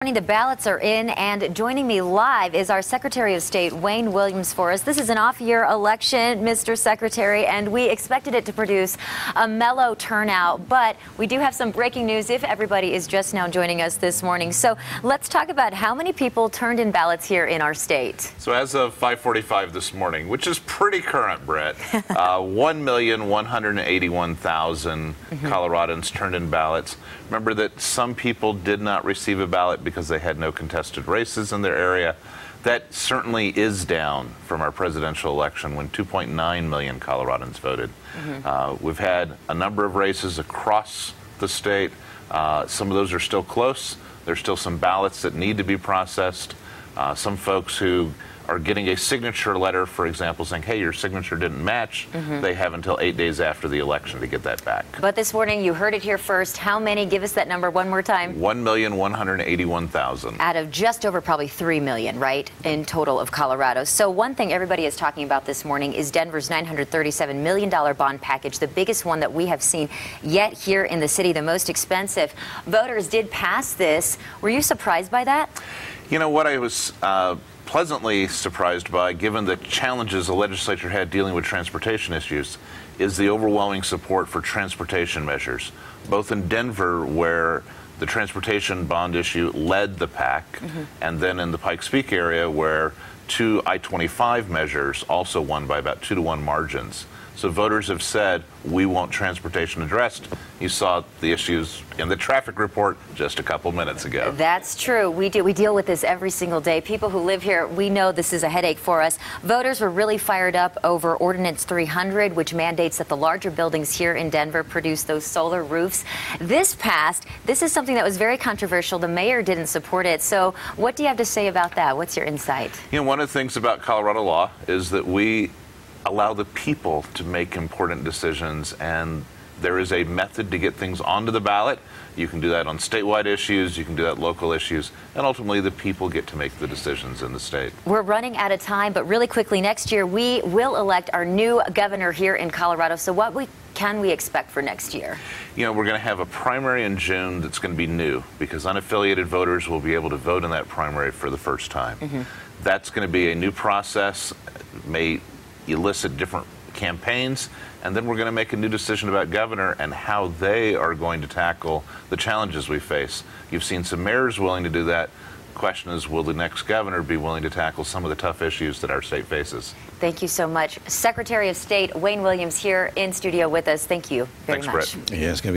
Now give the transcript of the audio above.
The ballots are in, and joining me live is our Secretary of State, Wayne Williams, for us. This is an off-year election, Mr. Secretary, and we expected it to produce a mellow turnout, but we do have some breaking news if everybody is just now joining us this morning. So let's talk about how many people turned in ballots here in our state. So as of 5:45 this morning, which is pretty current, Brett, 1,181,000 Coloradans turned in ballots. Remember that some people did not receive a ballot because they had no contested races in their area. That certainly is down from our presidential election when 2.9 million Coloradans voted. We've had a number of races across the state. Some of those are still close. There's still some ballots that need to be processed. Some folks who are getting a signature letter, for example, saying, hey, your signature didn't match, they have until 8 days after the election to get that back. But this morning, you heard it here first. How many? Give us that number one more time. 1,181,000. Out of just over probably 3 million, right, in total of Colorado. So one thing everybody is talking about this morning is Denver's $937 million bond package, the biggest one that we have seen yet here in the city, the most expensive. Voters did pass this. Were you surprised by that? You know what I was pleasantly surprised by, given the challenges the legislature had dealing with transportation issues, is the overwhelming support for transportation measures, both in Denver, where the transportation bond issue led the pack, and then in the Pikes Peak area, where two I-25 measures also won by about 2-to-1 margins. So voters have said, we want transportation addressed. You saw the issues in the traffic report just a couple minutes ago. That's true. We deal with this every single day. People who live here, we know this is a headache for us. Voters were really fired up over Ordinance 300, which mandates that the larger buildings here in Denver produce those solar roofs. This passed. This is something that was very controversial. The mayor didn't support it. So what do you have to say about that? What's your insight? You know, one of the things about Colorado law is that we allow the people to make important decisions, and there is a method to get things onto the ballot. You can do that on statewide issues, you can do that local issues, and ultimately the people get to make the decisions in the state. We're running out of time, but really quickly, next year we will elect our new governor here in Colorado. So what can we expect for next year? You know, we're going to have a primary in June that's going to be new, because unaffiliated voters will be able to vote in that primary for the first time. That's going to be a new process, may elicit different campaigns, and then we're going to make a new decision about governor and how they are going to tackle the challenges we face. You've seen some mayors willing to do that. The question is, will the next governor be willing to tackle some of the tough issues that our state faces? Thank you so much. Secretary of State Wayne Williams here in studio with us. Thank you very much. Thanks, Brett. Yeah, it's gonna be